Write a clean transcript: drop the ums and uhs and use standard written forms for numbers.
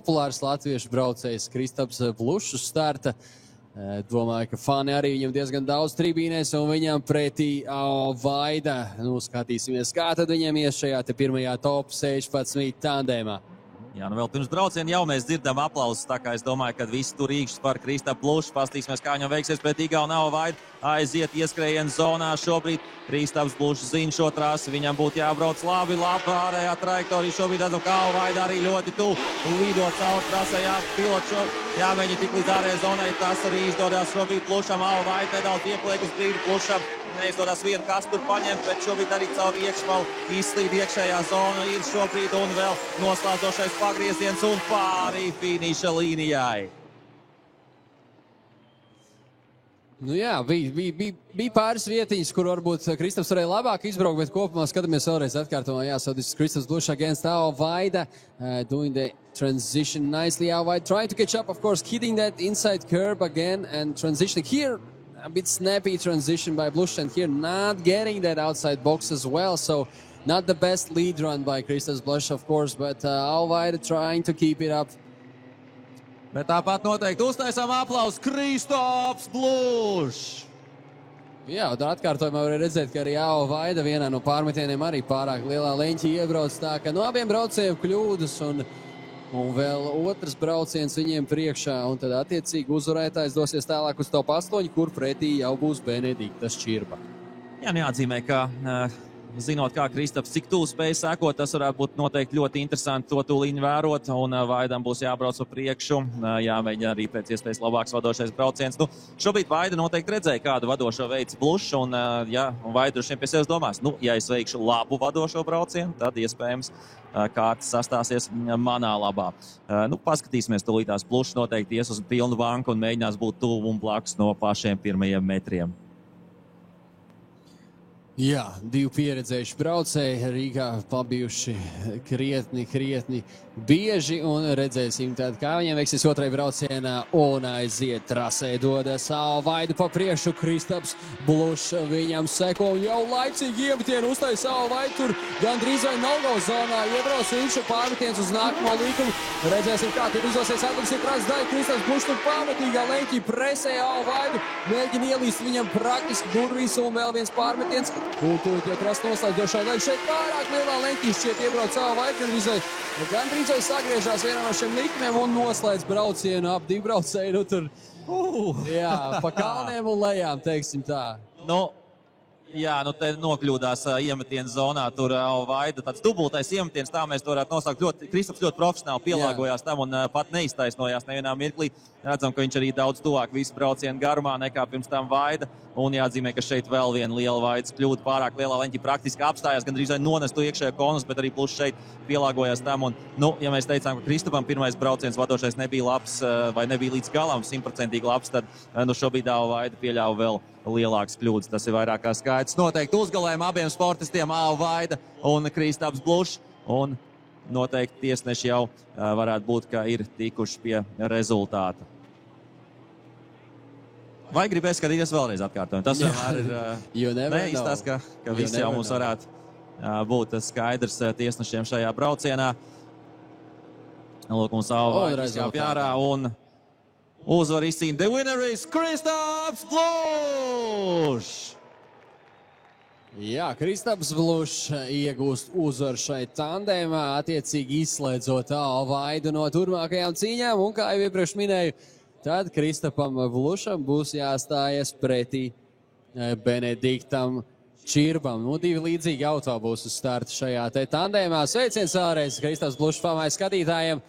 populārs latviešu braucējs Kristaps Blušs uz starta. Domāju, ka fani arī viņam diezgan daudz tribīnēs, un viņam pretī Vaida. Skatīsimies, kā tad viņam ies šajā te pirmajā top 16 tandēmā. Jā, nu vēl pirms brauciena jau mēs dzirdam aplausus, tā kā es domāju, ka visi tur īkšķis par Kristapu Blušu. Pastīsimies, kā viņam veiksies pret Igaunu Vaidu. Aiziet ieskrējienu zonā šobrīd. Kristaps Blušs zina šo trasi, viņam būtu jābrauc labi, ārējā trajektorija. Šobrīd redzam, ka Vaida arī ļoti tuvu līdot caur trasē, pilots jāmēģina tik līdz ārējai zonai. Tas arī izdodas šobrīd Blušam. Vaida nedaudz iepliek uz brīdi Blušam. Neizdodas vienu kastu tur paņemt, bet šobrīd arī caur iekšvalu izslīd iekšējā zona ir šobrīd un vēl noslēdzošais pagrieziens un pāri finiša līnijai. Nu jā, bija pāris vietiņas, kur varbūt Kristaps varēja labāk izbraukt, bet kopumā skatāmies vēlreiz atkārtumā. Jā, so this is Kristaps Blušs against Vaida, doing the transition nicely. Vaida trying to catch up, of course, hitting that inside curb again and transitioning here. A bit snappy transition by Blušs, and here not getting that outside box as well. So not the best lead run by Kristaps Blušs, of course, but Vaida trying to keep it up. Bet tāpat noteikti uztaisām aplausus Kristaps Blušs. Jā, un atkārtojumā var redzēt, ka arī Vaida vienā no pārmetieniem arī pārāk lielā leņķī iebrauc. Tā ka no abiem braucējiem kļūdas un vēl otrs brauciens viņiem priekšā, un tad attiecīgi uzvarētājs dosies tālāk uz top 8, kur pretī jau būs Benedikta Šķirba. Jā, neatzīmē, ka zinot, kā Kristaps cik tuvu spēj sekot, tas varētu būt noteikti ļoti interesanti to tūliņu vērot, un Vaidam būs jābrauc pa priekšu, jāmēģina arī pēc iespējas labāks vadošais brauciens. Nu, šobrīd Vaida noteikti redzēja, kādu vadošo veids Blušs, un Vaida droši vien pie sevis domās, ja es veikšu labu vadošo braucienu, tad iespējams kārtas sastāsies manā labā. Paskatīsimies, tūlītās Blušs noteikti ies uz pilnu banku un mēģinās būt tuvu un blakus no pašiem pirmajiem metriem. Jā, divi pieredzējuši braucēji Rīgā pabijuši krietni bieži, un redzēsim tad, kā viņiem veiksies otrai braucienā, un aiziet trasē dodas Vaida pa priekšu, Kristaps Blušs viņam seko, jau laicīgi iemetienu uztais Vaida tur gandrīz vai no-go zonā, iebrauc viņš pārmetiens uz nākamo līkumu, redzēsim, kā tur izdosies atliksiet trāks daļa, Kristaps Blušs tur pārmetīgā leņķī presē Vaidu, mēģina ielīst viņam praktiski durvīs, un vēl viens pārmetiens. Kultūri tiek rast noslēdzošā daļa. Šeit pārāk lielā leņķī šķiet iebrauc Vaida, gandrīz vai sagriežās vienā no šiem likmēm un noslēdz braucienu ap divu braucēju. Jā, pa kalniem un lejām, teiksim tā. Jā, te nokļūdās iemetienu zonā, tur Vaida tāds dubultais iemetiens, tā mēs to varētu nosaukt. Kristaps ļoti profesionāli pielāgojās tam un pat neiztaisnojās nevienā mirklī. Redzam, ka viņš arī daudz tuvāk visu braucienu garumā nekā pirms tam Vaida. Un jāatzīmē, ka šeit vēl viena liela Vaidas kļūda, pārāk lielā leņķī praktiski apstājās, gandrīz vai nonestu iekšējo konus, bet arī Blušs šeit pielāgojās tam. Un, ja mēs teicām, ka Kristapam pirmais brauciens vadošais nebija labs vai nebija līdz galam 100% labs, tad šobrīd Vaida pieļāva vēl lielākas kļūdas. Tas ir vairāk kā skaidrs. Noteikti uzgalējumi abiem sportistiem Vaida un Kristaps Blušs. Un noteikti tiesneši jau varētu būt, ka ir tikuši pie rezultāta. Vai gribēs skatīties vēlreiz atkārtojumu? Tas vienmēr ir neizstāsts, ka viss jau mums varētu būt skaidrs tiesnešiem šajā braucienā. Lūk, mums Vaida izkāp ārā un uzvar izcīna. The winner is Kristaps Blušs! Jā, Kristaps Blušs iegūst uzvaru šai tandēmā, attiecīgi izslēdzot Vaidu no turmākajām cīņām, un kā jau iepriekš minēju, tad Kristapam Blušam būs jāstājas pretī Benediktam Šķirbam. Divi līdzīgi auto būs uz starta šajā te tandēmā. Sveiciens vēlreiz Kristaps Blušs famai skatītājiem.